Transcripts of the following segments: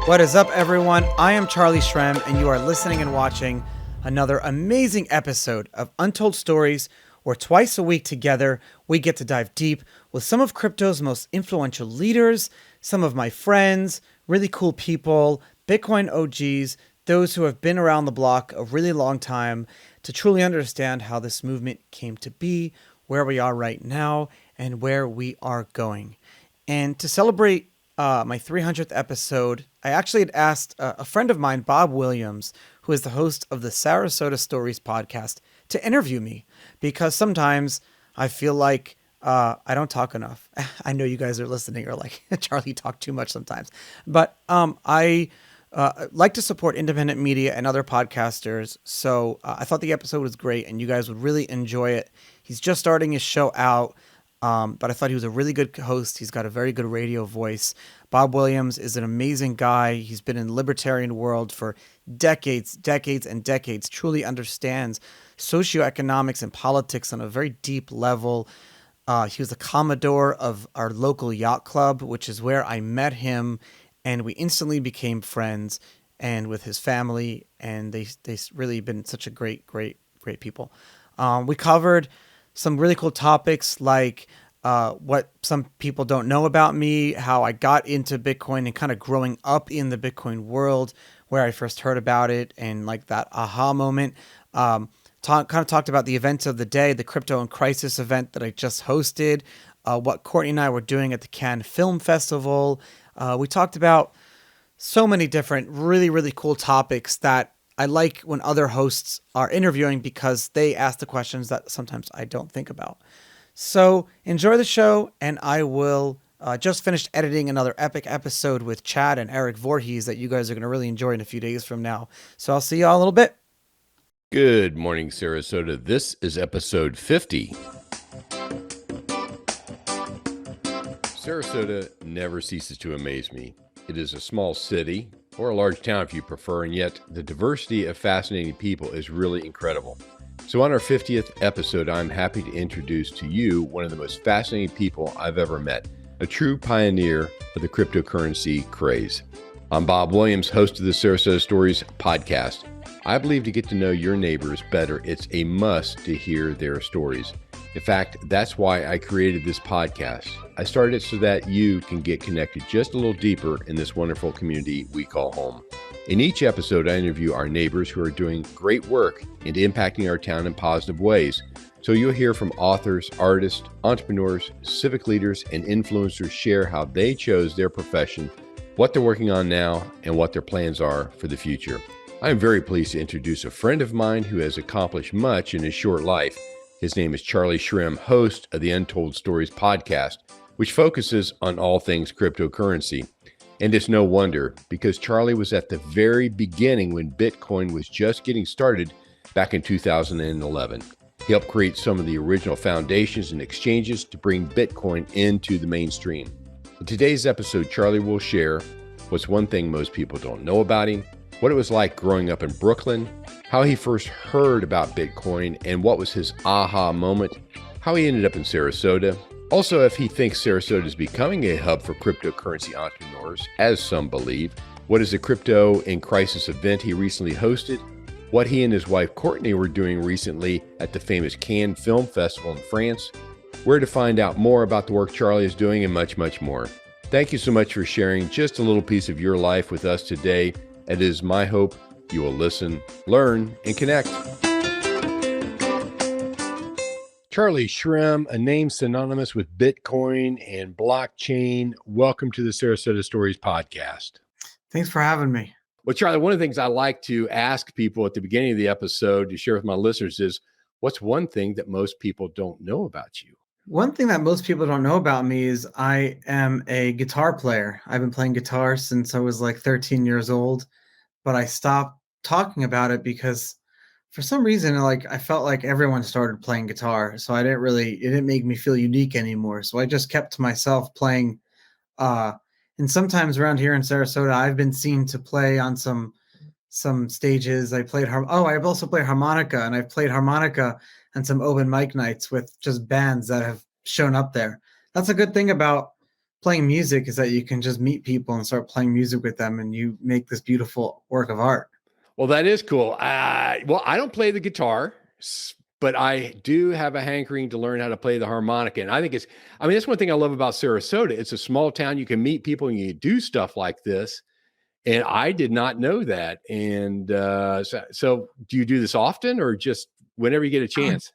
What is up, everyone? I am Charlie Shrem, and you are listening and watching another amazing episode of Untold Stories, where twice a week together we get to dive deep with some of crypto's most influential leaders, some of my friends, really cool people, Bitcoin OGs, those who have been around the block a really long time to truly understand how this movement came to be, where we are right now, and where we are going. And to celebrate my 300th episode, I actually had asked a friend of mine, Bob Williams, who is the host of the Sarasota Stories podcast, to interview me because sometimes I feel like I don't talk enough. I know you guys are listening or like, Charlie talk too much sometimes, but I like to support independent media and other podcasters. So I thought the episode was great and you guys would really enjoy it. He's just starting his show out. But I thought he was a really good host. He's got a very good radio voice. Bob Williams is an amazing guy. He's been in the libertarian world for decades, truly understands socioeconomics and politics on a very deep level. He was the Commodore of our local yacht club, which is where I met him, and we instantly became friends, and with his family, and they really been such a great people. We covered some really cool topics like what some people don't know about me, how I got into Bitcoin and kind of growing up in the Bitcoin world, where I first heard about it and like that aha moment. Kind of talked about the events of the day, the Crypto in Crisis event that I just hosted, what Courtney and I were doing at the Cannes Film Festival. We talked about so many different really cool topics that I like when other hosts are interviewing because they ask the questions that sometimes I don't think about. So enjoy the show, and I will just finish editing another epic episode with Chad and Eric Voorhees that you guys are going to really enjoy in a few days from now. So I'll see you all in a little bit. Good morning, Sarasota. This is episode 50. Sarasota never ceases to amaze me. It is a small city, or a large town if you prefer, and yet the diversity of fascinating people is really incredible. So on our 50th episode, I'm happy to introduce to you one of the most fascinating people I've ever met, a true pioneer of the cryptocurrency craze. I'm Bob Williams, host of the Sarasota Stories podcast. I believe to get to know your neighbors better, it's a must to hear their stories. In fact, that's why I created this podcast. I started it so that you can get connected just a little deeper in this wonderful community we call home. In each episode, I interview our neighbors who are doing great work and impacting our town in positive ways. So you'll hear from authors, artists, entrepreneurs, civic leaders, and influencers share how they chose their profession, what they're working on now, and what their plans are for the future. I am very pleased to introduce a friend of mine who has accomplished much in his short life. His name is Charlie Shrem, host of the Untold Stories podcast, which focuses on all things cryptocurrency. And it's no wonder, because Charlie was at the very beginning when Bitcoin was just getting started back in 2011. He helped create some of the original foundations and exchanges to bring Bitcoin into the mainstream. In today's episode, Charlie will share what's one thing most people don't know about him, what it was like growing up in Brooklyn, how he first heard about Bitcoin and what was his aha moment, how he ended up in Sarasota. Also, if he thinks Sarasota is becoming a hub for cryptocurrency entrepreneurs, as some believe, what is the Crypto in Crisis event he recently hosted, what he and his wife Courtney were doing recently at the famous Cannes Film Festival in France, where to find out more about the work Charlie is doing, and much more. Thank you so much for sharing just a little piece of your life with us today. It is my hope you will listen, learn, and connect. Charlie Shrem, a name synonymous with Bitcoin and blockchain. Welcome to the Sarasota Stories podcast. Thanks for having me. Well, Charlie, one of the things I like to ask people at the beginning of the episode to share with my listeners is, what's one thing that most people don't know about you? One thing that most people don't know about me is I am a guitar player. I've been playing guitar since I was like 13 years old. But I stopped talking about it because for some reason, like I felt like everyone started playing guitar. So it didn't make me feel unique anymore. So I just kept to myself playing. And sometimes around here in Sarasota, I've been seen to play on some stages. I I've also played harmonica, and I've played harmonica and some open mic nights with just bands that have shown up there. That's a good thing about playing music is that you can just meet people and start playing music with them, and you make this beautiful work of art. Well, that is cool. Well, I don't play the guitar, but I do have a hankering to learn how to play the harmonica. And I think that's one thing I love about Sarasota. It's a small town. You can meet people and you do stuff like this. And I did not know that. And so do you do this often or just whenever you get a chance?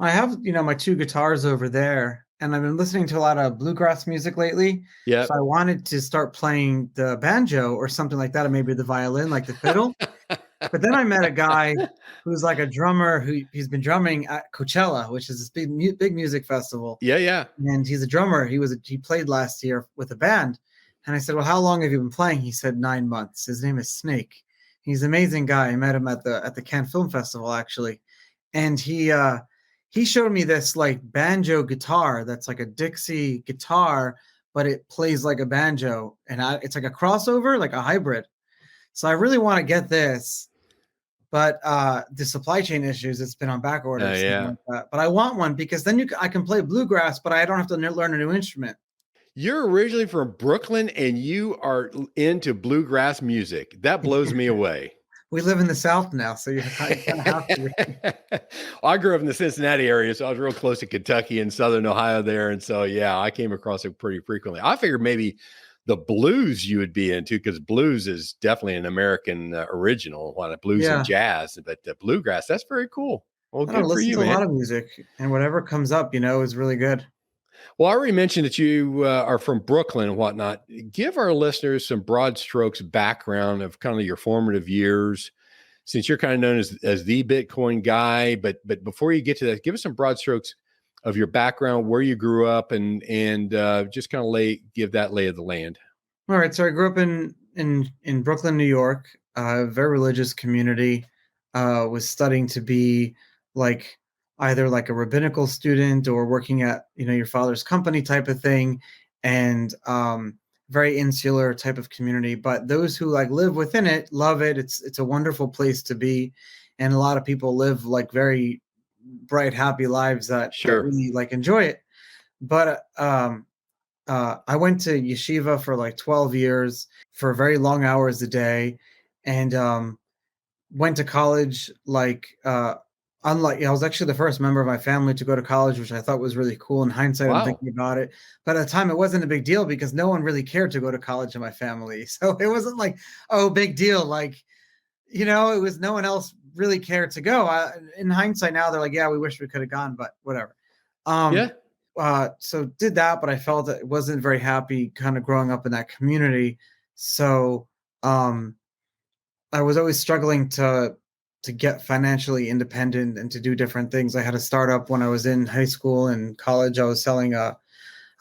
I have, my two guitars over there, and I've been listening to a lot of bluegrass music lately. So I Yep. wanted to start playing the banjo or something like that, or maybe the violin, like the fiddle. But then I met a guy who's like a drummer he's been drumming at Coachella, which is this big music festival. Yeah, yeah. And he's a drummer. He played last year with a band. And I said, "Well, how long have you been playing?" He said 9 months. His name is Snake. He's an amazing guy. I met him at the Cannes Film Festival, actually. And he showed me this like banjo guitar that's like a Dixie guitar, but it plays like a banjo. And it's like a crossover, like a hybrid. So I really want to get this, but the supply chain issues, it's been on back order, something Yeah. like that. But I want one because then I can play bluegrass, but I don't have to learn a new instrument. You're originally from Brooklyn and you are into bluegrass music. That blows me away. We live in the South now, so you kind of have to. I grew up in the Cincinnati area, so I was real close to Kentucky and Southern Ohio there. And so, yeah, I came across it pretty frequently. I figured maybe the blues you would be into because blues is definitely an American original, one of blues and Yeah, jazz, but bluegrass, that's very cool. Well, I don't good for listen you, to a lot man. of music, and whatever comes up, is really good. Well, I already mentioned that you are from Brooklyn and whatnot. Give our listeners some broad strokes background of kind of your formative years, since you're kind of known as the Bitcoin guy. But before you get to that, give us some broad strokes of your background, where you grew up, and just kind of give that lay of the land. All right, so I grew up in Brooklyn, New York, a very religious community. Was studying to be like either like a rabbinical student or working at your father's company type of thing, and very insular type of community. But those who like live within it love it. It's a wonderful place to be, and a lot of people live like very bright, happy lives that Sure. really like enjoy it. But I went to yeshiva for like 12 years for very long hours a day, and went to college like unlike I was actually the first member of my family to go to college, which I thought was really cool. In hindsight, I'm Wow. thinking about it, but at the time it wasn't a big deal because no one really cared to go to college in my family. So it wasn't like, oh, big deal. Like, it was no one else really cared to go. In hindsight, now they're like, yeah, we wish we could have gone, but whatever. Yeah. Um, so did that, but I felt that it wasn't very happy kind of growing up in that community. So um, I was always struggling to get financially independent and to do different things. I had a startup when I was in high school and college. I was selling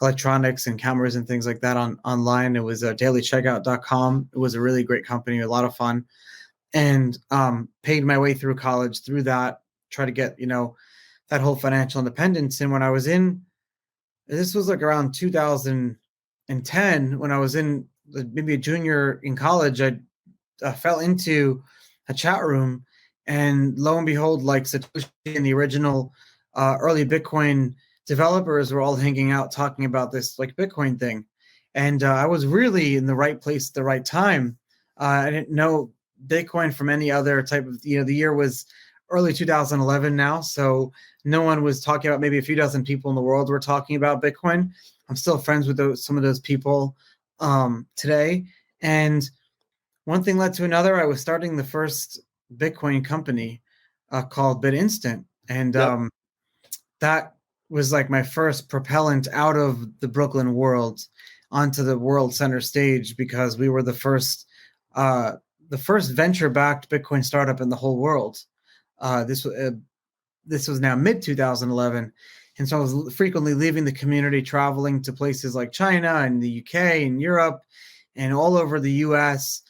electronics and cameras and things like that online. It was dailycheckout.com. It was a really great company, a lot of fun, and paid my way through college through that, try to get that whole financial independence. And when I was in this was like around 2010 when I was in maybe a junior in college. I fell into a chat room, and lo and behold, like Satoshi and the original early Bitcoin developers were all hanging out talking about this like Bitcoin thing, and I was really in the right place at the right time. I didn't know Bitcoin from any other type of the year was early 2011 now, so no one was talking about. Maybe a few dozen people in the world were talking about Bitcoin. I'm still friends with some of those people today, and one thing led to another. I was starting the first Bitcoin company called BitInstant, and Yep. that was like my first propellant out of the Brooklyn world onto the world center stage because we were the first venture-backed Bitcoin startup in the whole world. This was now mid 2011, and so I was frequently leaving the community, traveling to places like China and the UK and Europe, and all over the US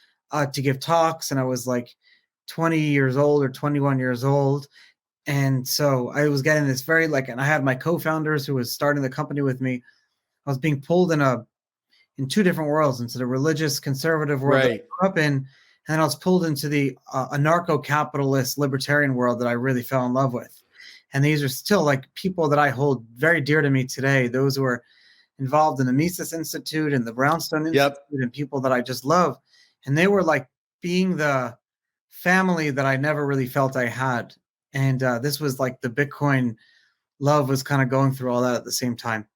to give talks. And I was like 20 years old or 21 years old, and so I was getting this very and I had my co-founders who was starting the company with me. I was being pulled in two different worlds, into the religious conservative world that I Right. grew up in, and then I was pulled into the anarcho-capitalist libertarian world that I really fell in love with. And these are still like people that I hold very dear to me today. Those who are involved in the Mises Institute and the Brownstone Yep. Institute and people that I just love. And they were like being the family that I never really felt I had. And this was like the Bitcoin love was kind of going through all that at the same time.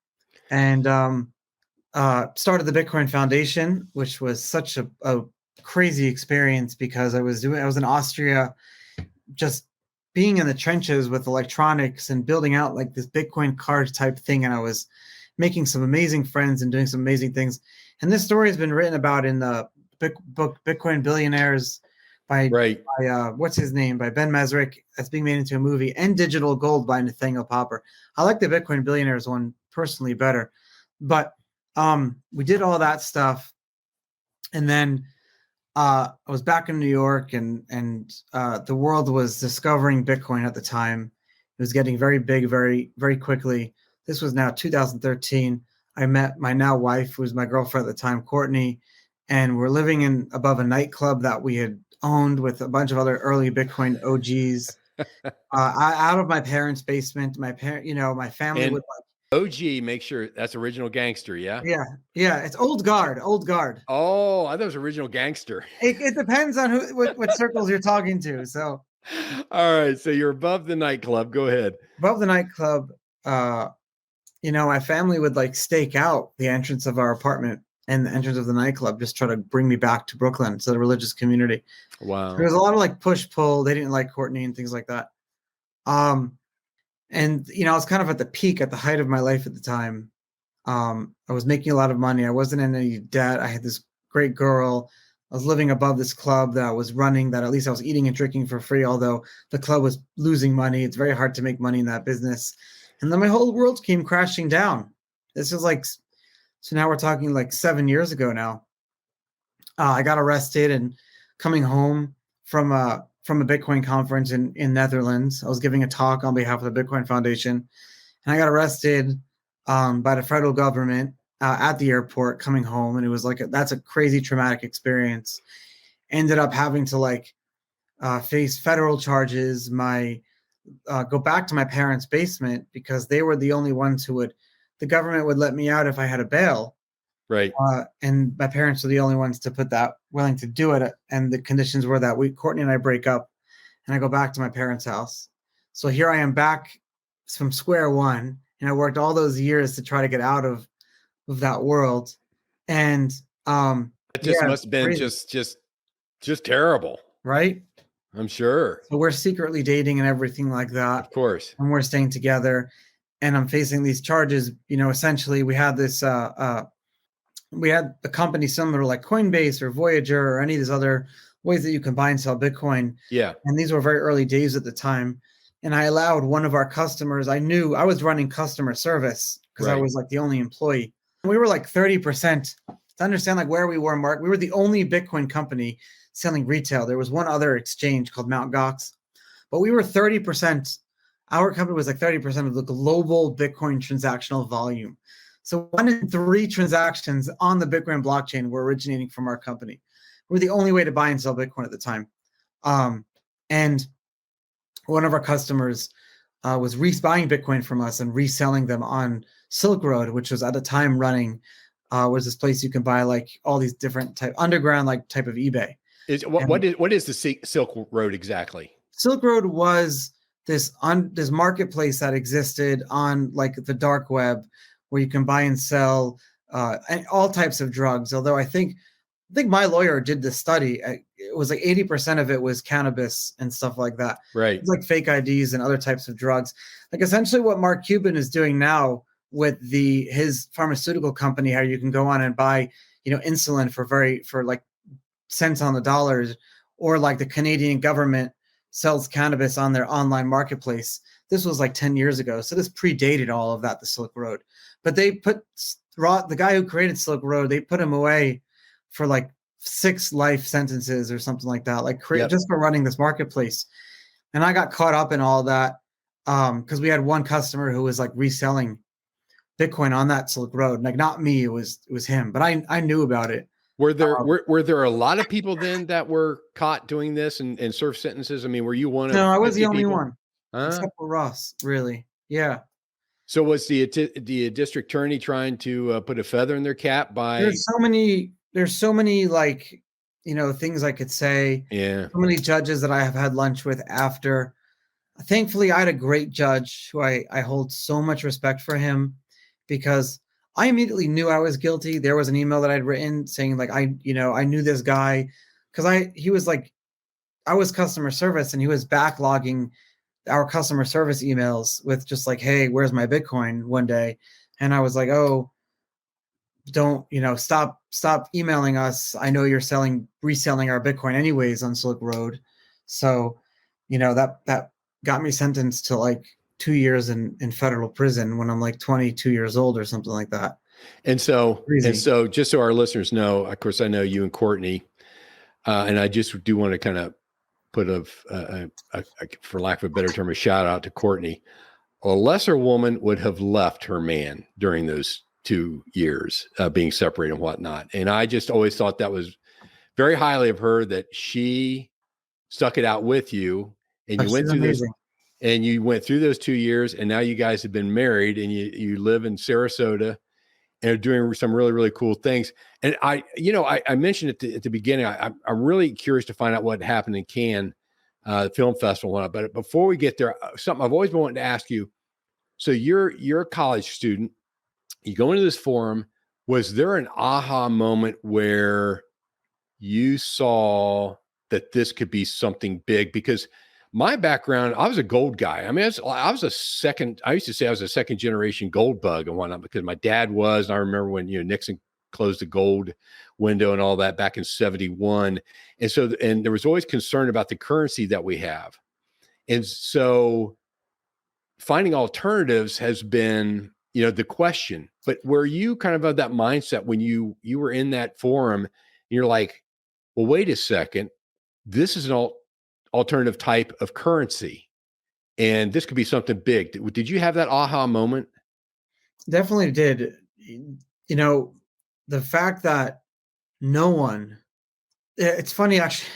And started the Bitcoin Foundation, which was such a crazy experience because I was in Austria, just being in the trenches with electronics and building out like this Bitcoin card type thing. And I was making some amazing friends and doing some amazing things. And this story has been written about in the book Bitcoin Billionaires by what's his name, by Ben Mesrick. That's being made into a movie, and Digital Gold by Nathaniel Popper. I like the Bitcoin Billionaires one personally better, but we did all that stuff, and then I was back in New York, and the world was discovering Bitcoin at the time. It was getting very big, very, very quickly. This was now 2013. I met my now wife, who was my girlfriend at the time, Courtney, and we're living in above a nightclub that we had owned with a bunch of other early Bitcoin OGs. Out of my parents' basement. My family would like. OG, make sure that's original gangster, yeah? Yeah, it's old guard. Oh, I thought it was original gangster. It depends on what circles you're talking to. So, all right, so you're above the nightclub. Go ahead. Above the nightclub, my family would like stake out the entrance of our apartment and the entrance of the nightclub, just try to bring me back to Brooklyn, to the religious community. Wow. There was a lot of like push-pull. They didn't like Courtney and things like that. And I was kind of at the peak, at the height of my life at the time. I was making a lot of money. I wasn't in any debt. I had this great girl. I was living above this club that I was running, that at least I was eating and drinking for free, although the club was losing money. It's very hard to make money in that business. And then my whole world came crashing down. This is like, so now we're talking like 7 years ago now. I got arrested and coming home from a Bitcoin conference in Netherlands. I was giving a talk on behalf of the Bitcoin Foundation, and I got arrested by the federal government at the airport coming home. And it was like, that's a crazy traumatic experience. Ended up having to face federal charges, go back to my parents' basement because they were the only ones the government would let me out if I had a bail. Right. And my parents were the only ones willing to do it. And the conditions were that Courtney and I break up and I go back to my parents' house. So here I am back from square one. And I worked all those years to try to get out of that world. And it just must have been crazy. just terrible. Right? I'm sure. So we're secretly dating and everything like that. Of course. And we're staying together. And I'm facing these charges. Essentially we had this we had a company similar to like Coinbase or Voyager or any of these other ways that you can buy and sell Bitcoin. Yeah. And these were very early days at the time. And I allowed one of our customers, I knew I was running customer service because I was like the only employee. And we were like 30%. To understand like where we were, Mark, we were the only Bitcoin company selling retail. There was one other exchange called Mt. Gox, but we were 30%. Our company was like 30% of the global Bitcoin transactional volume. So 1 in 3 transactions on the Bitcoin blockchain were originating from our company. We're the only way to buy and sell Bitcoin at the time. And one of our customers was buying Bitcoin from us and reselling them on Silk Road, which was at the time running, was this place you can buy like all these different underground type of eBay. What is the Silk Road exactly? Silk Road was this marketplace that existed on like the dark web, where you can buy and sell all types of drugs. Although I think my lawyer did the study. It was like 80% of it was cannabis and stuff like that. Right. It's like fake IDs and other types of drugs. Like essentially what Mark Cuban is doing now with his pharmaceutical company, how you can go on and buy, insulin for like cents on the dollars, or like the Canadian government sells cannabis on their online marketplace. This was like 10 years ago. So this predated all of that, the Silk Road. But they put the guy who created Silk Road, they put him away for like 6 life sentences or something like that, just for running this marketplace. And I got caught up in all that because we had one customer who was like reselling Bitcoin on that Silk Road. Like not me, it was him, but I knew about it. Were there a lot of people then that were caught doing this and served sentences? I mean, were you one of? No, I was the only people? one, except for Ross. Really, yeah. So was the district attorney trying to put a feather in their cap by? There's so many like, things I could say. Yeah. So many judges that I have had lunch with after. Thankfully, I had a great judge who I hold so much respect for him because I immediately knew I was guilty. There was an email that I'd written saying like, I knew this guy because he was like, I was customer service and he was backlogging our customer service emails with just like, hey, where's my Bitcoin one day? And I was like, oh, don't, stop emailing us. I know you're reselling our Bitcoin anyways on Silk Road. So, that got me sentenced to like 2 years in federal prison when I'm like 22 years old or something like that. And so just so our listeners know, of course, I know you and Courtney, and I just do want to kind of put for lack of a better term, a shout out to Courtney. A lesser woman would have left her man during those 2 years being separated and whatnot. And I just always thought that was very highly of her, that she stuck it out with you, and you went through amazing. and you went through those 2 years, and now you guys have been married, and you live in Sarasota and are doing some really, really cool things. And I mentioned at the beginning, I'm really curious to find out what happened in Cannes, the film festival. But before we get there, something I've always been wanting to ask you. So you're a college student. You go into this forum. Was there an aha moment where you saw that this could be something big? Because my background, I was a gold guy. I mean, I used to say I was a second generation gold bug and whatnot, because my dad was, and I remember when, Nixon closed the gold window and all that back in 71. And there was always concern about the currency that we have. And so finding alternatives has been, the question. But were you kind of that mindset when you were in that forum, and you're like, well, wait a second, this is an alternative type of currency, and this could be something big. Did you have that aha moment? Definitely did. The fact that no one, it's funny, actually,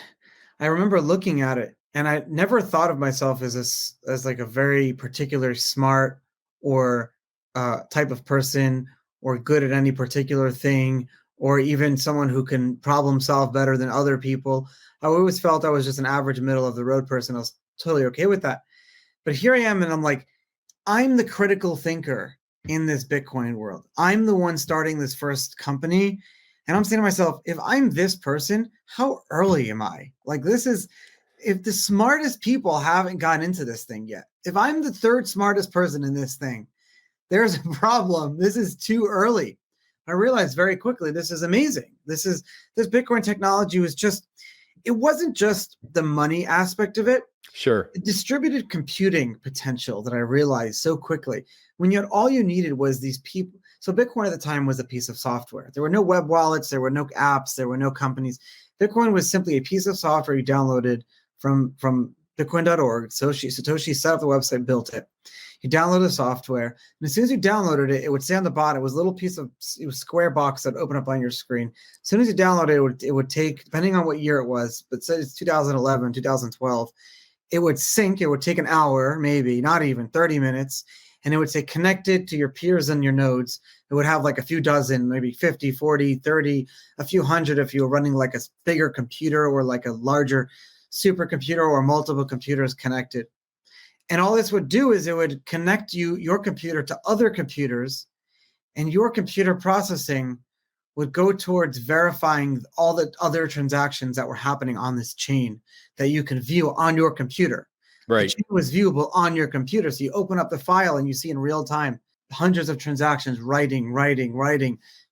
I remember looking at it and I never thought of myself as like a very particular smart or type of person, or good at any particular thing, or even someone who can problem solve better than other people. I always felt I was just an average middle of the road person. I was totally okay with that. But here I am, and I'm like, I'm the critical thinker in this Bitcoin world. I'm the one starting this first company. And I'm saying to myself, if I'm this person, how early am I? Like, if the smartest people haven't gotten into this thing yet, if I'm the third smartest person in this thing, there's a problem. This is too early. I realized very quickly, this is amazing. This Bitcoin technology it wasn't just the money aspect of it. Sure. The distributed computing potential that I realized so quickly, when all you needed was these people. So Bitcoin at the time was a piece of software. There were no web wallets, there were no apps, there were no companies. Bitcoin was simply a piece of software you downloaded from bitcoin.org. Satoshi set up the website, built it. You download the software, and as soon as you downloaded it, it would say on the bottom, it was a little it was square box that would open up on your screen. As soon as you download it, it would take, depending on what year it was, but say it's 2011, 2012, it would sync. It would take an hour, maybe not even 30 minutes. And it would say connected to your peers and your nodes. It would have like a few dozen, maybe 50, 40, 30, a few hundred if you were running like a bigger computer or like a larger supercomputer or multiple computers connected. And all this would do is it would connect your computer to other computers, and your computer processing would go towards verifying all the other transactions that were happening on this chain that you can view on your computer. Right. The chain was viewable on your computer. So you open up the file and you see in real time hundreds of transactions writing,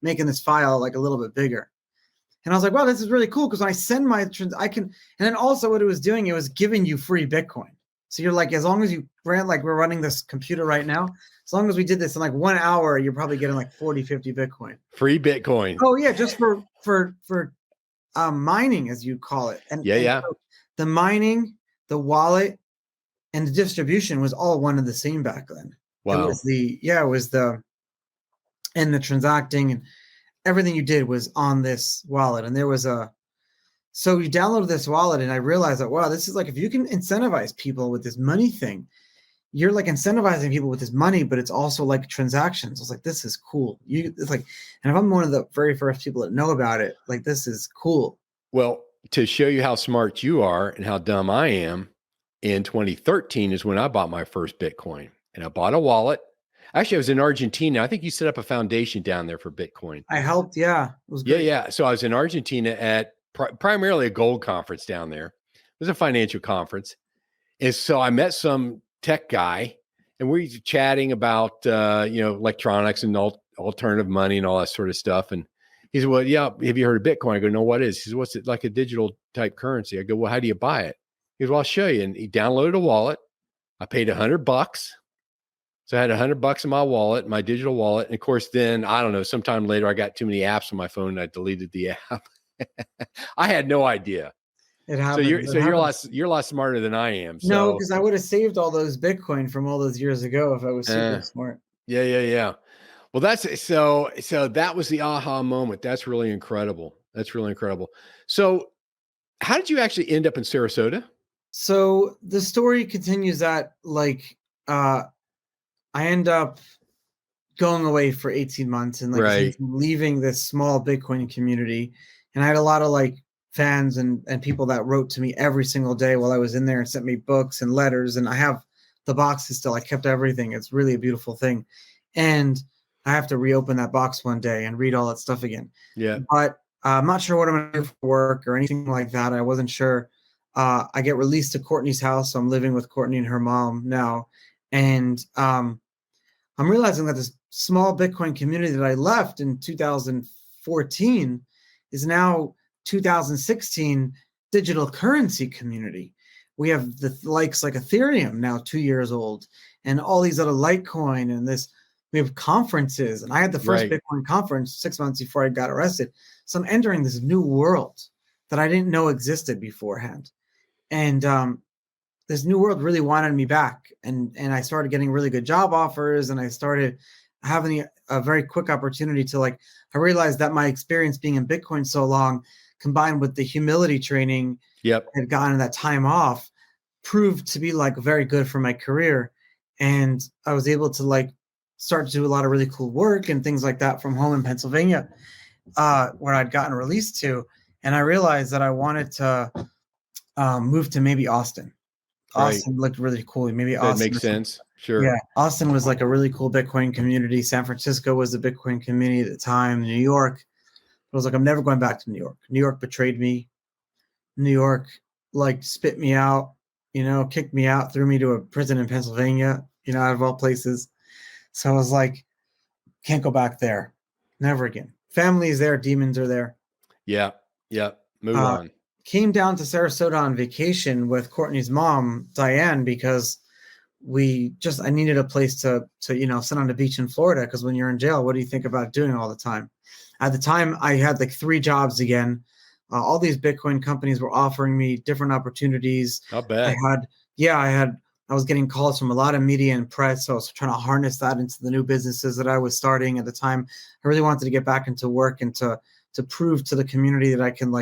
making this file like a little bit bigger. And I was like, wow, this is really cool, because when I send and then also what it was doing, it was giving you free Bitcoin. So you're like, as long as you ran, like we're running this computer right now, as long as we did this in like 1 hour, you're probably getting like 40, 50 Bitcoin. Free Bitcoin. Oh yeah, just for mining, as you call it. And so the mining, the wallet, and the distribution was all one and the same back then. Wow. It was the transacting and everything you did was on this wallet. And there was so you downloaded this wallet, and I realized that, wow, this is like, if you can incentivize people with this money thing, you're like incentivizing people with this money, but it's also like transactions. I was like, this is cool. It's like, and if I'm one of the very first people that know about it, like, this is cool. Well, to show you how smart you are and how dumb I am, in 2013 is when I bought my first Bitcoin, and I bought a wallet. Actually, I was in Argentina. I think you set up a foundation down there for Bitcoin. I helped. Yeah. It was Yeah, great. yeah. So I was in Argentina at primarily a gold conference down there. It was a financial conference. And so I met some tech guy, and we were chatting about, electronics and alternative money and all that sort of stuff. And he said, well, yeah, have you heard of Bitcoin? I go, no, what is? He said, what's it, like a digital type currency? I go, well, how do you buy it? He goes, well, I'll show you. And he downloaded a wallet. I paid $100. So I had $100 in my wallet, my digital wallet. And of course, then I don't know, sometime later, I got too many apps on my phone and I deleted the app. I had no idea. It So happens. you're a lot smarter than I am. So No, because I would have saved all those Bitcoin from all those years ago if I was super smart. Yeah. Well, that's so that was the aha moment. That's really incredible. So how did you actually end up in Sarasota? So the story continues that I end up going away for 18 months and Right. leaving this small Bitcoin community. And I had a lot of fans and people that wrote to me every single day while I was in there and sent me books and letters. And I have the boxes still. I kept everything. It's really a beautiful thing. And I have to reopen that box one day and read all that stuff again. Yeah. But I'm not sure what I'm going to do for work or anything like that. I wasn't sure. I get released to Courtney's house. So I'm living with Courtney and her mom now. And I'm realizing that this small Bitcoin community that I left in 2014 is now 2016 digital currency community. We have the likes like Ethereum now 2 years old, and all these other Litecoin, and we have conferences. And I had the first Bitcoin conference 6 months before I got arrested. So I'm entering this new world that I didn't know existed beforehand. And this new world really wanted me back. And I started getting really good job offers, and I started having a very quick opportunity to I realized that my experience being in Bitcoin so long, combined with the humility training I had gotten that time off, proved to be very good for my career. And I was able to start to do a lot of really cool work and things like that from home in Pennsylvania, where I'd gotten released to. And I realized that I wanted to move to maybe Austin. Austin looked really cool. Maybe Austin. That makes sense. Sure. Yeah. Austin was a really cool Bitcoin community. San Francisco was a Bitcoin community at the time. New York. I was I'm never going back to New York. New York betrayed me. New York spit me out, kicked me out, threw me to a prison in Pennsylvania, out of all places. So I was can't go back there. Never again. Family is there. Demons are there. Yeah. Move on. Came down to Sarasota on vacation with Courtney's mom, Diane, because I needed a place to sit on the beach in Florida. Because when you're in jail, what do you think about doing all the time? At the time, I had 3 jobs again. All these Bitcoin companies were offering me different opportunities. Not bad. I was getting calls from a lot of media and press. So I was trying to harness that into the new businesses that I was starting at the time. I really wanted to get back into work and to prove to the community that I can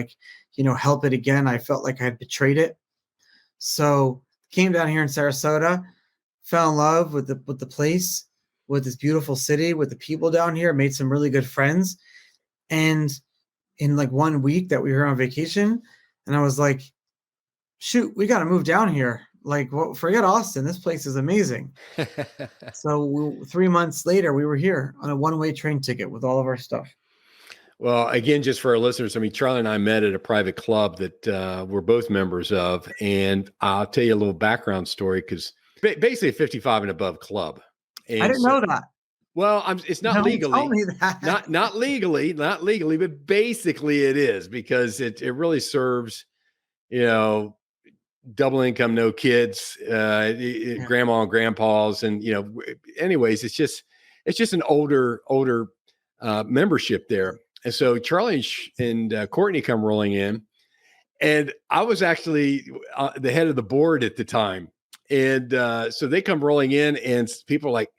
help it again. I felt like I had betrayed it. So came down here in Sarasota, fell in love with the place, with this beautiful city, with the people down here, made some really good friends. And in 1 week that we were on vacation, and I was shoot, we got to move down here. Forget Austin. This place is amazing. So 3 months later, we were here on a one-way train ticket with all of our stuff. Well, again, just for our listeners, Charlie and I met at a private club that we're both members of. And I'll tell you a little background story, because basically a 55 and above club. And I didn't know that. Well, it's not legally. Tell me that. Not legally, but basically it is, because it really serves, double income, no kids, grandma and grandpas, and anyways, it's just an older membership there. And so Charlie and Courtney come rolling in, and I was actually the head of the board at the time, and so they come rolling in, and people are like,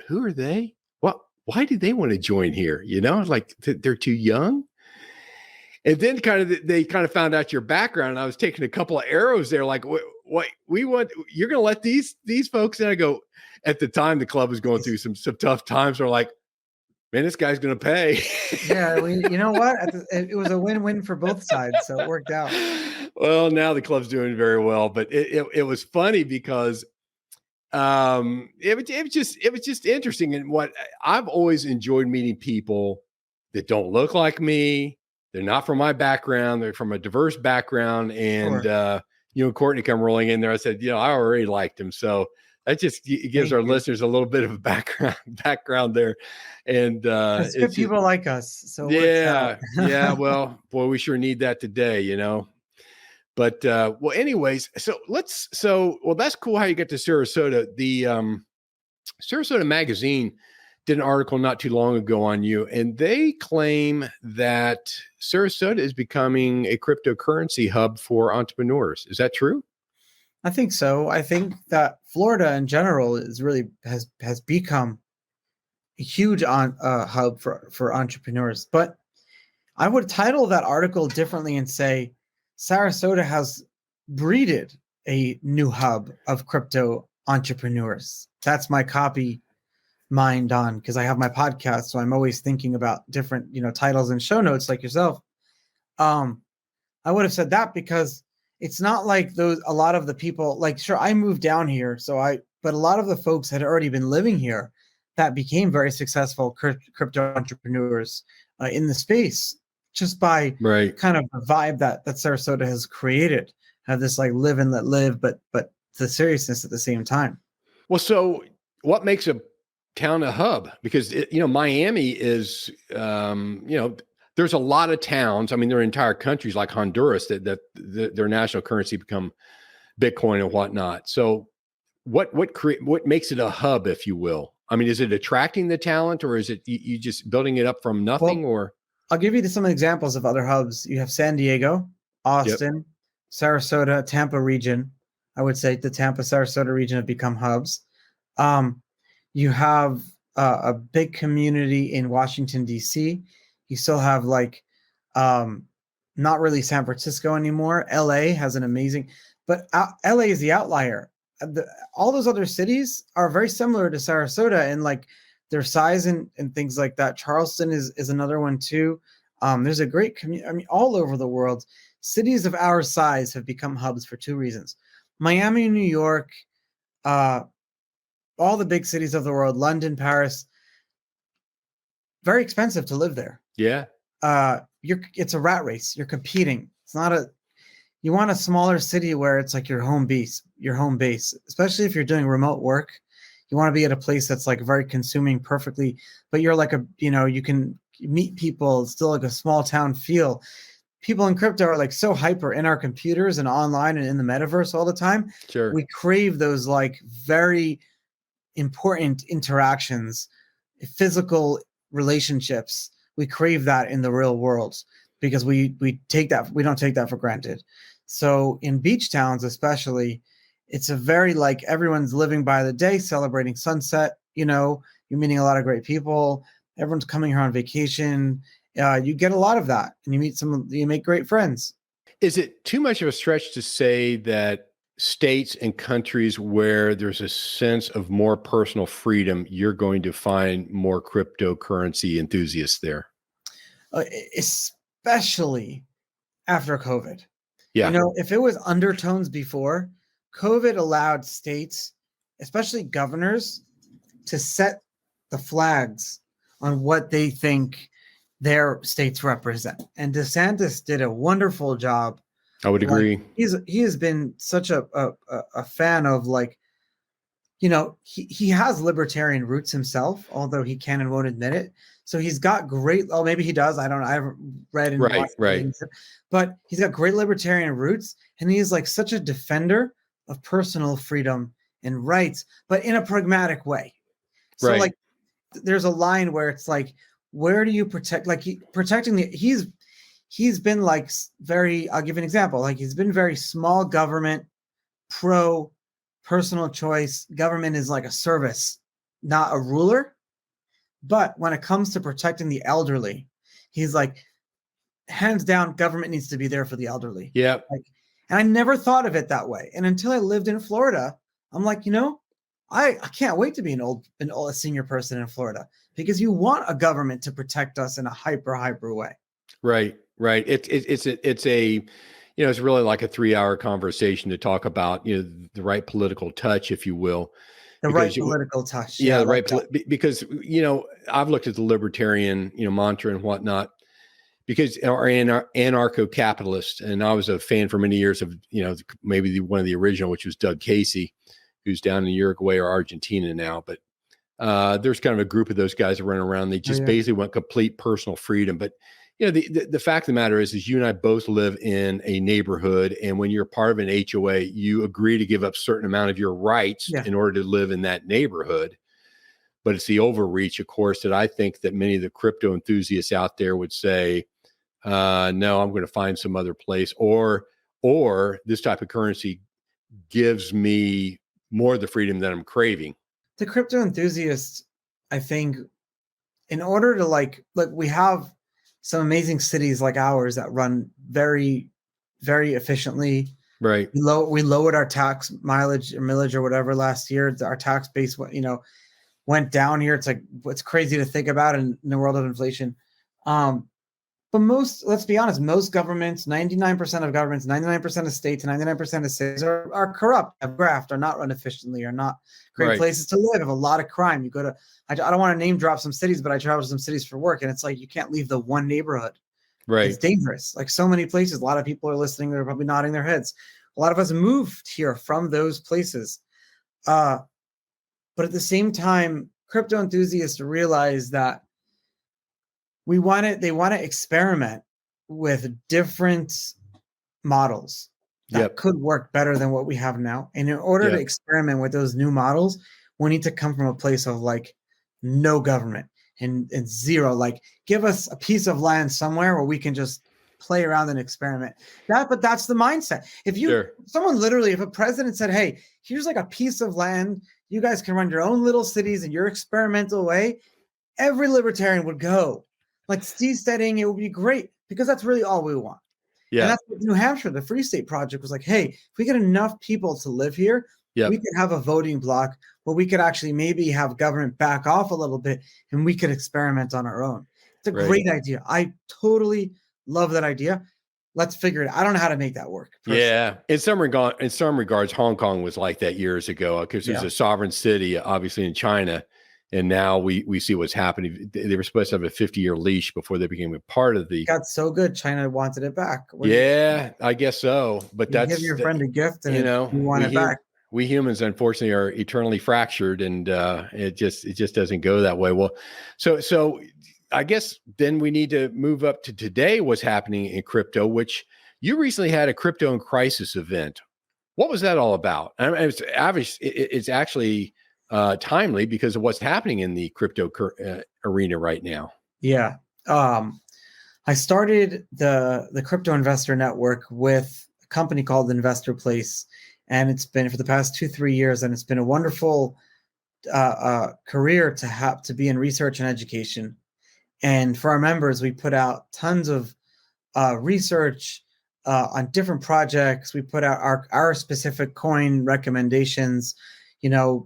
who are they? What? Why do they want to join here? They're too young. And then they kind of found out your background. And I was taking a couple of arrows there. what we want, you're going to let these folks in? I go, at the time, the club was going through some tough times. We're like, man, this guy's going to pay. Yeah, you know what? It was a win-win for both sides, so it worked out. Well, now the club's doing very well, but it was funny because it was just interesting. And what I've always enjoyed meeting people that don't look like me. They're not from my background. They're from a diverse background. And, Sure. Courtney come rolling in there. I said, I already liked him. So that just gives our listeners a little bit of a background there. And it's good people like us. So it works out. Yeah. Well, boy, we sure need that today, But well, anyways, so that's cool how you get to Sarasota. The Sarasota Magazine did an article not too long ago on you, and they claim that Sarasota is becoming a cryptocurrency hub for entrepreneurs. Is that true? I think so. I think that Florida in general is really has become a huge hub for entrepreneurs. But I would title that article differently and say Sarasota has breeded a new hub of crypto entrepreneurs. That's my copy mind on, because I have my podcast, so I'm always thinking about different titles and show notes like yourself. I would have said that because it's not like a lot of the people, like, sure, I moved down here, but a lot of the folks had already been living here that became very successful crypto entrepreneurs in the space, just by kind of the vibe that Sarasota has created. Have this like live and let live, but the seriousness at the same time. Well, so what makes a town a hub? Because Miami is there's a lot of towns. I mean, there are entire countries like Honduras that their national currency become Bitcoin and whatnot. So what makes it a hub, if you will? I mean, is it attracting the talent, or is it you just building it up from nothing? Or I'll give you some examples of other hubs. You have San Diego, Austin, Sarasota, Tampa region. I would say the Tampa, Sarasota region have become hubs. You have a big community in Washington, D.C. You still have not really San Francisco anymore. LA has an amazing, but LA is the outlier. All those other cities are very similar to Sarasota in like their size and things like that. Charleston is another one too. There's a great community. I mean, all over the world, cities of our size have become hubs for two reasons. Miami, New York, all the big cities of the world, London, Paris, very expensive to live there. Yeah. It's a rat race. You're competing. You want a smaller city where it's like your home base, especially if you're doing remote work. You want to be at a place that's like very consuming perfectly, but you're like you can meet people, it's still like a small town feel. People in crypto are like so hyper in our computers and online and in the metaverse all the time. Sure. We crave those like very important interactions, physical relationships. We crave that in the real world because we don't take that for granted. So in beach towns, especially, it's a very like everyone's living by the day, celebrating sunset. You're meeting a lot of great people. Everyone's coming here on vacation. You get a lot of that, and you make great friends. Is it too much of a stretch to say that states and countries where there's a sense of more personal freedom, you're going to find more cryptocurrency enthusiasts there? Especially after COVID. Yeah. If it was undertones before, COVID allowed states, especially governors, to set the flags on what they think their states represent. And DeSantis did a wonderful job. I would agree. He has been such a fan of he has libertarian roots himself, although he can and won't admit it. So he's got great, maybe he does. I don't know. I haven't read and watched things, but he's got great libertarian roots, and he is like such a defender of personal freedom and rights, but in a pragmatic way. So like there's a line where it's like, where do you protect, he's been like very, I'll give an example. Like he's been very small government, pro personal choice. Government is like a service, not a ruler. But when it comes to protecting the elderly, he's like, hands down, government needs to be there for the elderly. Yeah. And I never thought of it that way. And until I lived in Florida, I'm like, I can't wait to be a senior person in Florida, because you want a government to protect us in a hyper way. Right, right. It's really like a 3-hour conversation to talk about, the right political touch, if you will, The right political touch. yeah, Yeah, I the like right, that. because, I've looked at the libertarian, mantra and whatnot, because anarcho-capitalist, and I was a fan for many years of, maybe one of the original, which was Doug Casey, who's down in Uruguay or Argentina now, but there's kind of a group of those guys that run around. They just basically want complete personal freedom. But the fact of the matter is you and I both live in a neighborhood, and when you're part of an HOA, you agree to give up a certain amount of your rights in order to live in that neighborhood. But it's the overreach, of course, that I think that many of the crypto enthusiasts out there would say, no, I'm going to find some other place, or this type of currency gives me more of the freedom that I'm craving. The crypto enthusiasts, I think, in order to like we have some amazing cities like ours that run very, very efficiently. Right. We lowered our tax mileage or millage or whatever last year. Our tax base went down here. It's crazy to think about in the world of inflation. But let's be honest, most governments, 99% of governments, 99% of states, 99% of cities are corrupt, have graft, are not run efficiently, are not great places to live, have a lot of crime. You go to, I don't want to name drop some cities, but I travel to some cities for work, and it's like you can't leave the one neighborhood. Right. It's dangerous. Like so many places, a lot of people are listening, they're probably nodding their heads. A lot of us moved here from those places. But at the same time, crypto enthusiasts realize that they want to experiment with different models that could work better than what we have now. And in order to experiment with those new models, we need to come from a place of like no government and zero, like give us a piece of land somewhere where we can just play around and experiment. But that's the mindset. If a president said, hey, here's like a piece of land, you guys can run your own little cities in your experimental way, every libertarian would go. Like seasteading, it would be great, because that's really all we want. Yeah. And that's what New Hampshire, the Free State Project, was like, hey, if we get enough people to live here, we could have a voting block where we could actually maybe have government back off a little bit and we could experiment on our own. It's a great idea. I totally love that idea. Let's figure it out. I don't know how to make that work. Personally. Yeah. In some regards, Hong Kong was like that years ago, because it was a sovereign city, obviously in China. And now we see what's happening. They were supposed to have a 50-year leash before they became a part of the. It got so good, China wanted it back. I guess so. But that's give your friend a gift, and you want it back. We humans, unfortunately, are eternally fractured, and it just doesn't go that way. Well, so I guess then we need to move up to today. What's happening in crypto? Which you recently had a crypto in crisis event. What was that all about? I mean, it's actually timely because of what's happening in the crypto arena right now. Yeah. I started the Crypto Investor Network with a company called Investor Place, and it's been for the past 2-3 years, and it's been a wonderful career to be in research and education. And for our members, we put out tons of research on different projects. We put out our specific coin recommendations,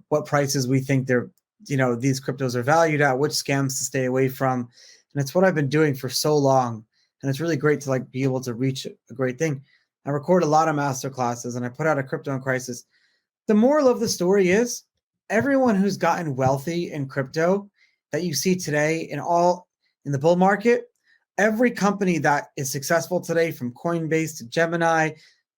what prices we think these cryptos are valued at, which scams to stay away from. And it's what I've been doing for so long. And it's really great to be able to reach a great thing. I record a lot of master classes, and I put out a crypto in crisis. The moral of the story is everyone who's gotten wealthy in crypto that you see today in the bull market, every company that is successful today, from Coinbase to Gemini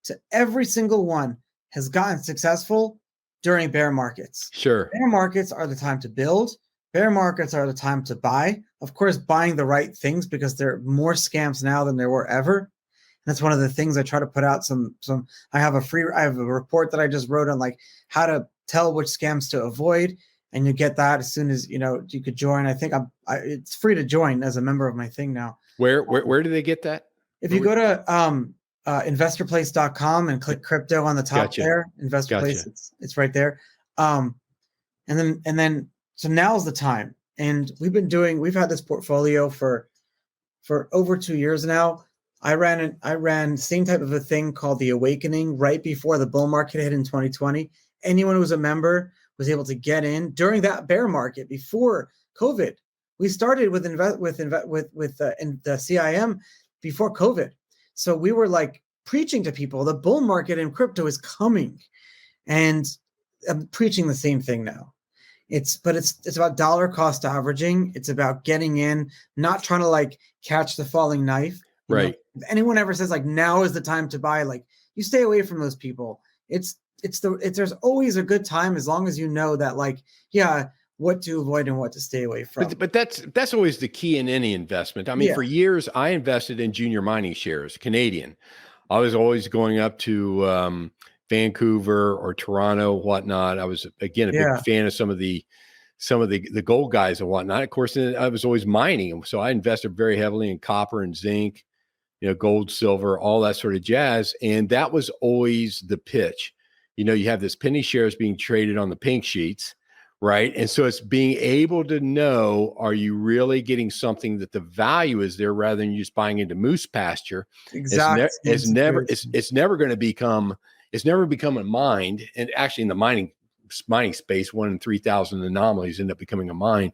to every single one, has gotten successful during bear markets. Sure. Bear markets are the time to build. Bear markets are the time to buy. Of course, buying the right things, because there are more scams now than there were ever. And that's one of the things I try to put out I have a report that I just wrote on how to tell which scams to avoid. And you get that as soon as, you could join. I think it's free to join as a member of my thing now. Where do they get that? If you go to investorplace.com and click crypto on the top there, Investor Place, it's right there. And then so now's the time. And we've had this portfolio for over 2 years now. I ran same type of a thing called the Awakening right before the bull market hit in 2020. Anyone who was a member was able to get in during that bear market before COVID. We started with in the CIM before COVID. So we were like preaching to people, the bull market in crypto is coming. And I'm preaching the same thing now. It's about dollar cost averaging. It's about getting in, not trying to like catch the falling knife. Right. If anyone ever says like now is the time to buy, like you stay away from those people. There's always a good time as long as you know that like, yeah, what to avoid and what to stay away from. But that's always the key in any investment. I mean, for years I invested in junior mining shares, Canadian. I was always going up to Vancouver or Toronto, whatnot. I was again a big fan of some of the gold guys and whatnot. Of course, I was always mining, so I invested very heavily in copper and zinc, gold, silver, all that sort of jazz. And that was always the pitch. You have this penny shares being traded on the pink sheets, right? And so it's being able to know, are you really getting something that the value is there rather than you just buying into moose pasture? Exactly. It's never become a mine. And actually in the mining space, 1 in 3,000 anomalies end up becoming a mine.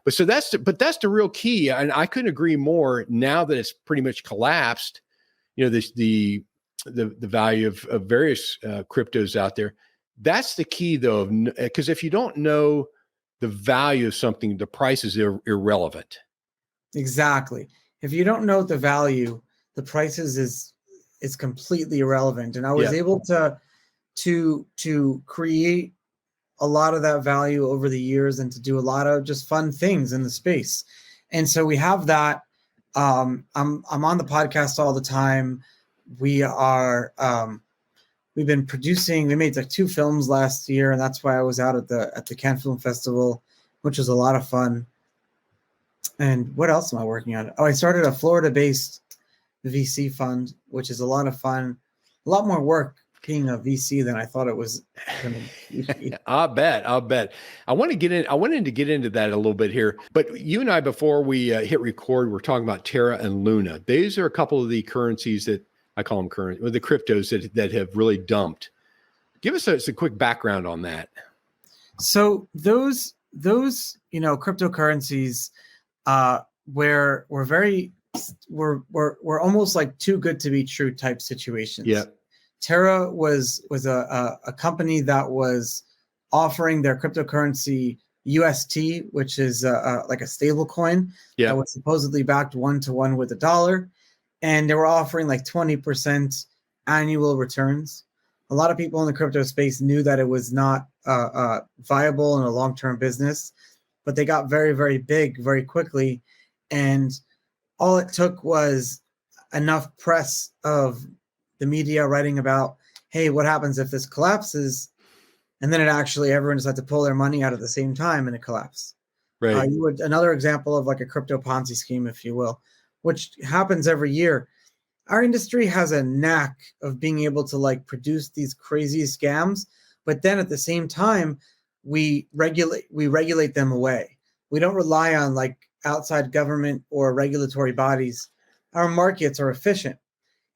But that's the real key. And I couldn't agree more now that it's pretty much collapsed, the value of various cryptos out there. That's the key though, because if you don't know the value of something, the price is irrelevant. Exactly. If you don't know the value, the prices is completely irrelevant. And I was able to create a lot of that value over the years and to do a lot of just fun things in the space. And so we have that. I'm on the podcast all the time. We've been producing, we made like 2 films last year, and that's why I was out at the Cannes Film Festival, which was a lot of fun. And what else am I working on? Oh, I started a Florida-based VC fund, which is a lot of fun, a lot more work being a VC than I thought it was going to be. I'll bet. I wanted to get into that a little bit here, but you and I, before we hit record, we're talking about Terra and Luna. These are a couple of the currencies that I call them the cryptos that have really dumped. Give us a quick background on that. So those cryptocurrencies were almost like too good to be true type situations. Yeah. Terra was a company that was offering their cryptocurrency UST, which is like a stable coin that was supposedly backed 1-to-1 with the dollar. And they were offering like 20% annual returns. A lot of people in the crypto space knew that it was not viable in a long-term business, but they got very, very big very quickly. And all it took was enough press of the media writing about, hey, what happens if this collapses? And then everyone just had to pull their money out at the same time and it collapsed. Right. Another example of like a crypto Ponzi scheme, if you will, which happens every year. Our industry has a knack of being able to like produce these crazy scams, but then at the same time, we regulate them away. We don't rely on like outside government or regulatory bodies. Our markets are efficient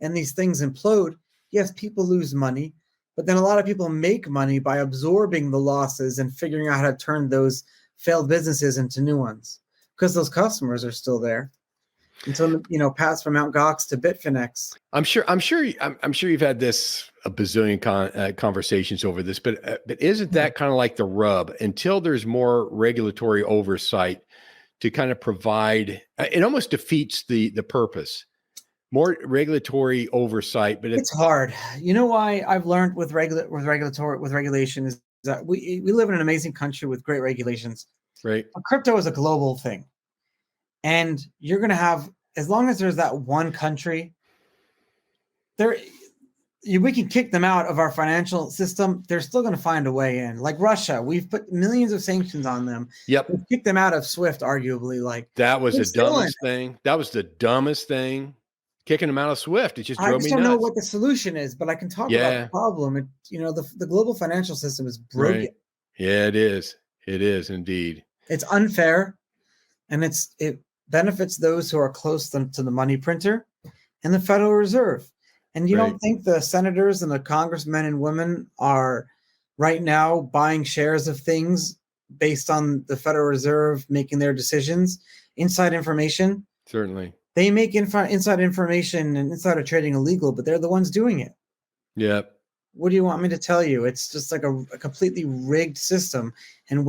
and these things implode. Yes, people lose money, but then a lot of people make money by absorbing the losses and figuring out how to turn those failed businesses into new ones because those customers are still there. Until pass from Mt. Gox to Bitfinex. I'm sure you've had this a bazillion conversations over this, but isn't that kind of like the rub? Until there's more regulatory oversight to kind of provide, it almost defeats the purpose. More regulatory oversight, but it's hard. You know why I've learned with regulation is that we live in an amazing country with great regulations. Right. Crypto is a global thing. And you're going to have, as long as there's that one country, we can kick them out of our financial system. They're still going to find a way in. Like Russia, we've put millions of sanctions on them. Yep. We've kicked them out of SWIFT, arguably. Like that was the dumbest thing. That was the dumbest thing. Kicking them out of SWIFT. It just drove me nuts. I just don't know what the solution is, but I can talk about the problem. The global financial system is broken. Right. Yeah, it is. It is indeed. It's unfair, and it benefits those who are close to the money printer, and the Federal Reserve. And you Right. don't think the senators and the congressmen and women are right now buying shares of things based on the Federal Reserve making their decisions? Inside information. Certainly. They make inside information and insider trading illegal, but they're the ones doing it. Yep. What do you want me to tell you? It's just like a completely rigged system, and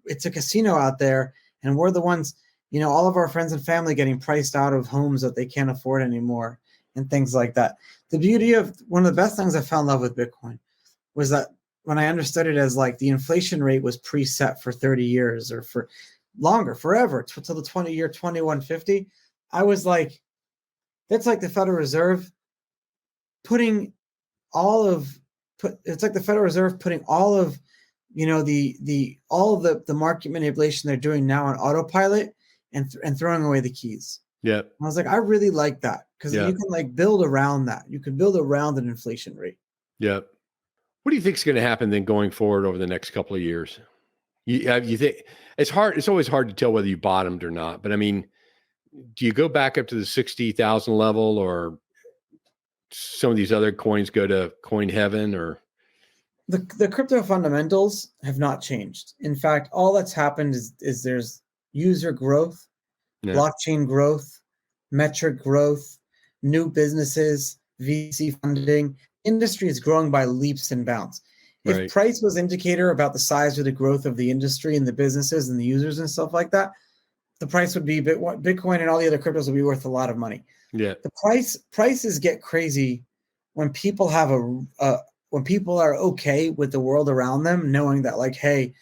it's a casino out there, and we're the ones, all of our friends and family getting priced out of homes that they can't afford anymore and things like that. The beauty of one of the best things I found in love with Bitcoin was that when I understood it as like the inflation rate was preset for 30 years or for longer, forever, till the 20-year 2150, I was like, that's like the Federal Reserve putting it's like the Federal Reserve putting all of the market manipulation they're doing now on autopilot and throwing away the keys. Yep. I was like, I really like that, because you can like build around that. You can build around an inflation rate. Yep. What do you think is going to happen then going forward over the next couple of years? You think it's hard? It's always hard to tell whether you bottomed or not. But I mean, do you go back up to the 60,000 level, or some of these other coins go to coin heaven? Or the crypto fundamentals have not changed. In fact, all that's happened is there's user growth, blockchain growth, metric growth, new businesses, VC funding. Industry is growing by leaps and bounds. If price was indicator about the size or the growth of the industry and the businesses and the users and stuff like that, the price would be Bitcoin and all the other cryptos would be worth a lot of money. Yeah. The prices get crazy when people have when people are okay with the world around them, knowing that like, hey,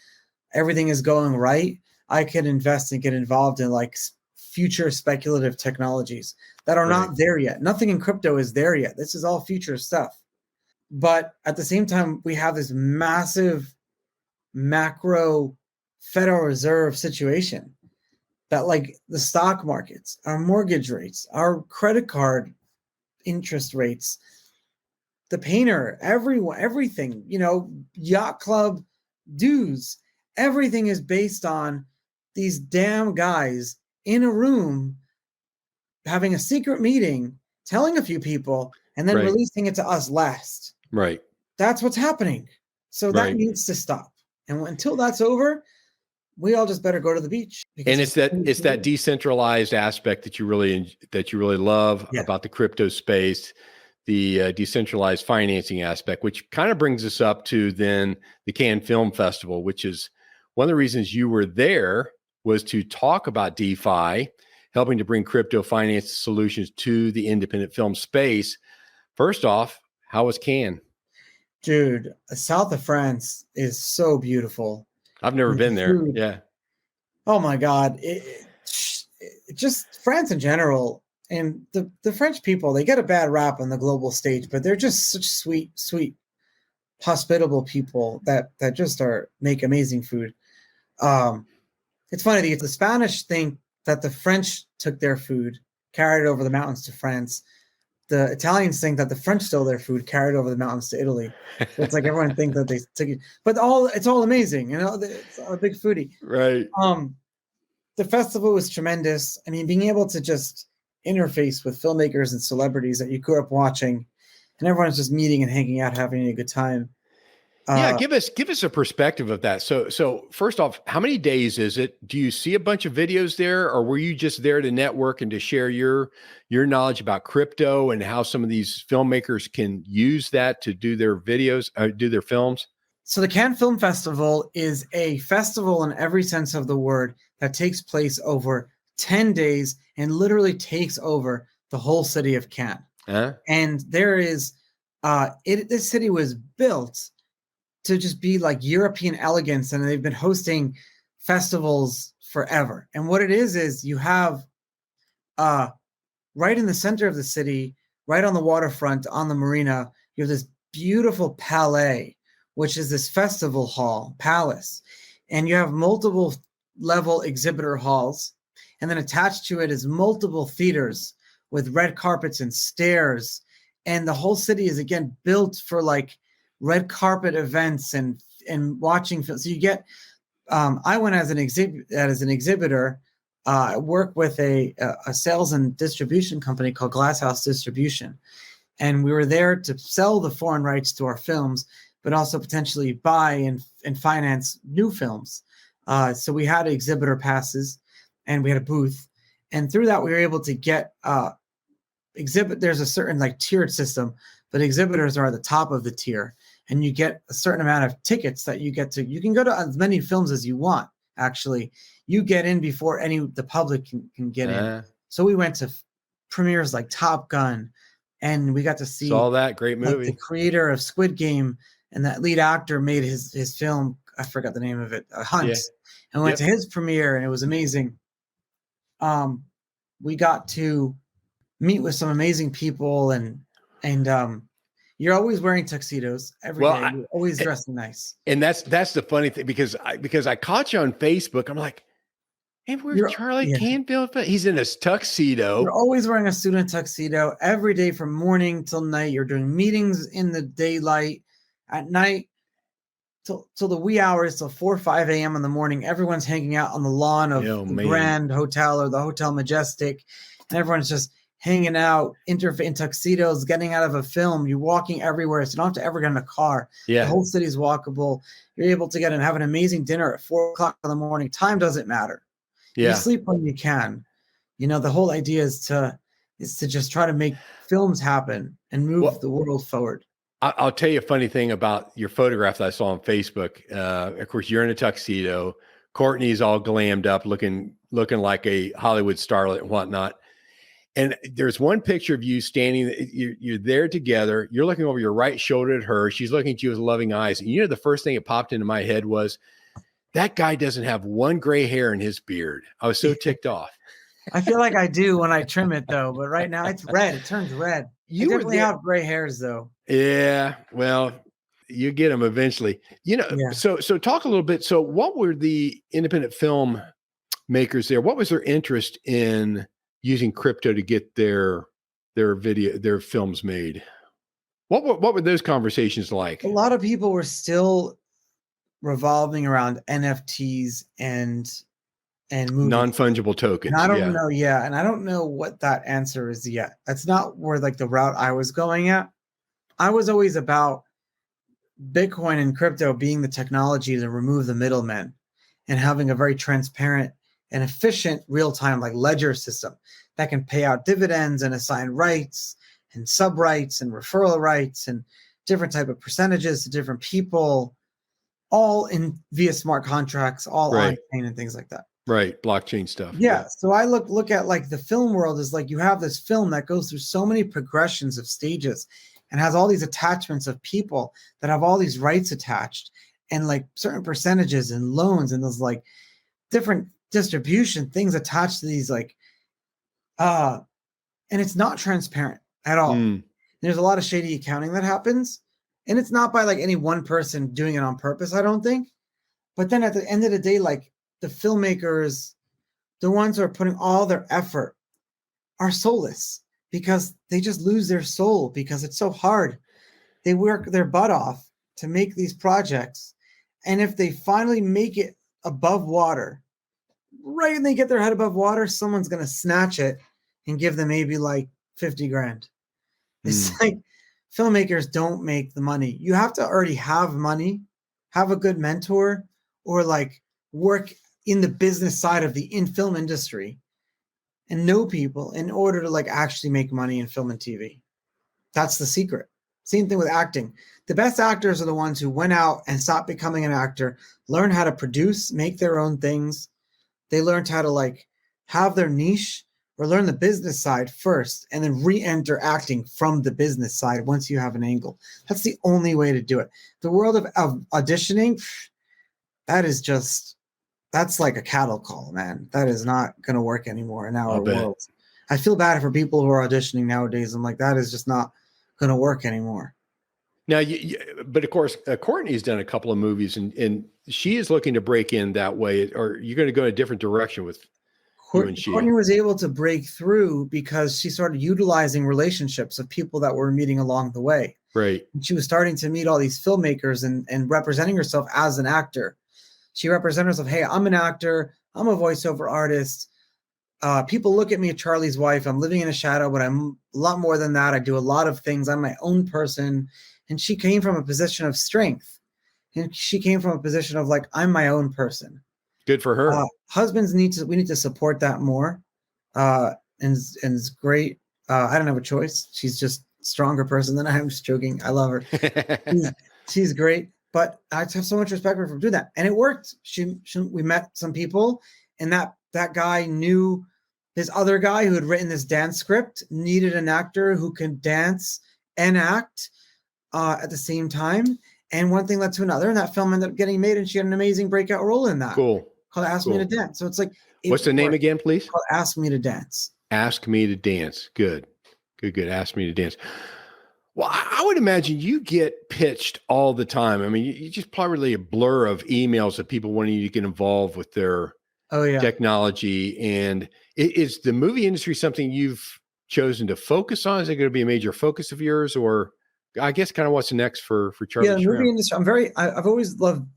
everything is going right. I can invest and get involved in like future speculative technologies that are not there yet. Nothing in crypto is there yet. This is all future stuff. But at the same time, we have this massive macro Federal Reserve situation that like the stock markets, our mortgage rates, our credit card interest rates, the painter, everything, yacht club dues, everything is based on these damn guys in a room having a secret meeting, telling a few people, and then releasing it to us last. Right. That's what's happening. So that needs to stop. And until that's over, we all just better go to the beach. And it's that decentralized aspect that you really love about the crypto space, the decentralized financing aspect, which kind of brings us up to then the Cannes Film Festival, which is one of the reasons you were there, was to talk about DeFi, helping to bring crypto finance solutions to the independent film space. First off, how was Cannes? Dude, the south of France is so beautiful. I've never been there. Yeah. Oh my God. It just France in general, and the French people, they get a bad rap on the global stage, but they're just such sweet, hospitable people that just make amazing food. It's funny, the Spanish think that the French took their food, carried it over the mountains to France. The Italians think that the French stole their food, carried over the mountains to Italy. So it's like everyone thinks that they took it, but it's all amazing. It's a big foodie. Right. The festival was tremendous. I mean, being able to just interface with filmmakers and celebrities that you grew up watching, and everyone's just meeting and hanging out, having a good time. Give us a perspective of that. So first off, how many days is it? Do you see a bunch of videos there, or were you just there to network and to share your knowledge about crypto and how some of these filmmakers can use that to do their videos, do their films? So the Cannes Film Festival is a festival in every sense of the word that takes place over 10 days and literally takes over the whole city of Cannes. And there is, this city was built to just be like European elegance, and they've been hosting festivals forever. And what it is you have right in the center of the city, right on the waterfront, on the marina, you have this beautiful palais, which is this festival hall, palace. And you have multiple level exhibitor halls. And then attached to it is multiple theaters with red carpets and stairs. And the whole city is, again, built for like red carpet events and watching films. So you get, I went as an exhibitor I work with a sales and distribution company called Glasshouse Distribution. And we were there to sell the foreign rights to our films, but also potentially buy and finance new films. So we had exhibitor passes and we had a booth. And through that, we were able to get exhibit. There's a certain like tiered system, but exhibitors are at the top of the tier. And you get a certain amount of tickets that you can go to as many films as you want. Actually, you get in before the public can get in. So we went to premieres like Top Gun, and we got to see saw that great movie. Like the creator of Squid Game, and that lead actor made his film. I forgot the name of it, Hunt, and we went to his premiere, and it was amazing. We got to meet with some amazing people, and you're always wearing tuxedos every day. You're always dressing nice. And that's the funny thing, because I caught you on Facebook. I'm like, hey, where's Charlie Canfield? He's in his tuxedo. You're always wearing a student tuxedo every day from morning till night. You're doing meetings in the daylight, at night, till the wee hours, till 4 or 5 a.m. in the morning. Everyone's hanging out on the lawn of the Grand Hotel or the Hotel Majestic, and everyone's just hanging out in tuxedos, getting out of a film. You're walking everywhere, so you don't have to ever get in a car. The whole city's walkable. You're able to get and have an amazing dinner at 4 o'clock in the morning. Time doesn't matter. You sleep when you can. The whole idea is to just try to make films happen and move the world forward. I'll tell you a funny thing about your photograph that I saw on Facebook. Of course, you're in a tuxedo. Courtney's all glammed up, looking like a Hollywood starlet and whatnot. And there's one picture of you standing, you're there together. You're looking over your right shoulder at her. She's looking at you with loving eyes. And the first thing that popped into my head was, that guy doesn't have one gray hair in his beard. I was so ticked off. I feel like I do when I trim it, though. But right now it's red. It turns red. You definitely have gray hairs, though. Yeah. Well, you get them eventually. So talk a little bit. So what were the independent film makers there? What was their interest in using crypto to get their films made? What were those conversations like? A lot of people were still revolving around NFTs and movies. Non-fungible tokens. And I don't know. Yeah. And I don't know what that answer is yet. That's not where like the route I was going at. I was always about Bitcoin and crypto being the technology to remove the middlemen and having a very transparent and efficient real-time like ledger system that can pay out dividends and assign rights and sub rights and referral rights and different type of percentages to different people, all in via smart contracts, all on chain and things like that. Right. Blockchain stuff. Yeah. So I look at like the film world is like you have this film that goes through so many progressions of stages and has all these attachments of people that have all these rights attached and like certain percentages and loans and those like different distribution things attached to these like and it's not transparent at all. There's a lot of shady accounting that happens, and it's not by like any one person doing it on purpose, I don't think. But then at the end of the day, like the filmmakers, the ones who are putting all their effort, are soulless because they just lose their soul because it's so hard. They work their butt off to make these projects, and if they finally make it above water, right when they get their head above water, someone's going to snatch it and give them maybe like 50 grand. It's like filmmakers don't make the money. You have to already have money, have a good mentor, or like work in the business side of the film industry and know people in order to like actually make money in film and TV. That's the secret. Same thing with acting. The best actors are the ones who went out and stopped becoming an actor, learn how to produce, make their own things. They learned how to like have their niche or learn the business side first and then re-enter acting from the business side once you have an angle. That's the only way to do it. The world of auditioning, that's like a cattle call, man. That is not going to work anymore in our world. I feel bad for people who are auditioning nowadays. I'm like, that is just not going to work anymore. Now, but of course, Courtney's done a couple of movies and she is looking to break in that way, or you're going to go in a different direction with Courtney was able to break through because she started utilizing relationships of people that were meeting along the way. Right. And she was starting to meet all these filmmakers and representing herself as an actor. She represented herself, hey, I'm an actor. I'm a voiceover artist. people look at me as Charlie's wife. I'm living in a shadow, but I'm a lot more than that. I do a lot of things. I'm my own person. And she came from a position of strength. And she came from a position of like, I'm my own person. Good for her. Husbands we need to support that more. And it's great. I don't have a choice. She's just a stronger person than I am. I'm just joking. I love her. She's great. But I have so much respect for her for doing that. And it worked. We met some people, and that guy knew this other guy who had written this dance script needed an actor who can dance and act at the same time. And one thing led to another, and that film ended up getting made, and she had an amazing breakout role in that. Cool. Called Ask Me to Dance. So it's like, what's the name again, please? Called Ask Me to Dance. Ask Me to Dance. Good. Ask Me to Dance. Well, I would imagine you get pitched all the time. I mean, you just probably a blur of emails of people wanting you to get involved with their technology. And is the movie industry something you've chosen to focus on? Is it going to be a major focus of yours, or I guess kind of what's next for Charlie? Yeah, the movie industry. I've always loved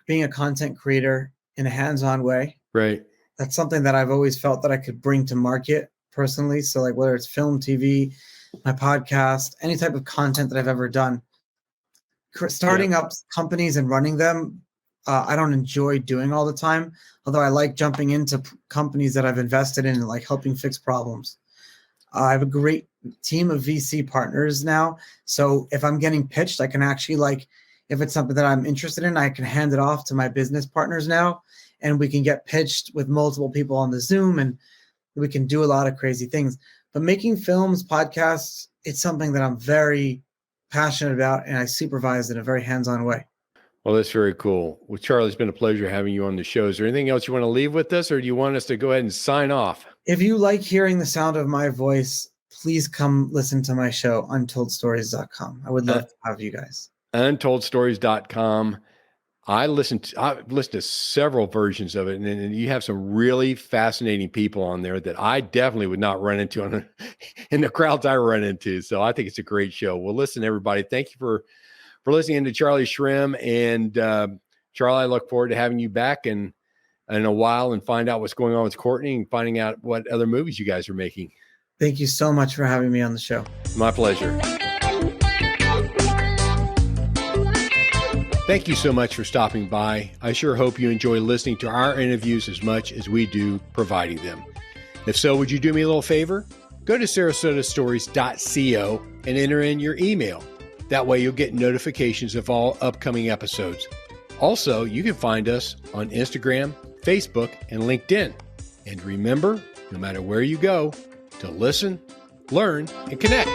being a content creator in a hands-on way. Right. That's something that I've always felt that I could bring to market personally. So like whether it's film, TV, my podcast, any type of content that I've ever done, starting up companies and running them, I don't enjoy doing all the time. Although I like jumping into companies that I've invested in and like helping fix problems. I have a great team of VC partners now. So if I'm getting pitched, I can actually if it's something that I'm interested in, I can hand it off to my business partners now, and we can get pitched with multiple people on the Zoom, and we can do a lot of crazy things. But making films, podcasts, it's something that I'm very passionate about, and I supervise in a very hands-on way. Well, that's very cool. Well, Charlie, it's been a pleasure having you on the show. Is there anything else you want to leave with us, or do you want us to go ahead and sign off? If you like hearing the sound of my voice, please come listen to my show, untoldstories.com. I would love to have you guys. Untoldstories.com. I've listened to several versions of it, and you have some really fascinating people on there that I definitely would not run into in the crowds I run into. So I think it's a great show. Well, listen, everybody, thank you for listening to Charlie Shrem. And Charlie, I look forward to having you back in a while and find out what's going on with Courtney and finding out what other movies you guys are making. Thank you so much for having me on the show. My pleasure. Thank you so much for stopping by. I sure hope you enjoy listening to our interviews as much as we do providing them. If so, would you do me a little favor? Go to sarasotastories.co and enter in your email. That way you'll get notifications of all upcoming episodes. Also, you can find us on Instagram, Facebook, and LinkedIn. And remember, no matter where you go, to listen, learn, and connect.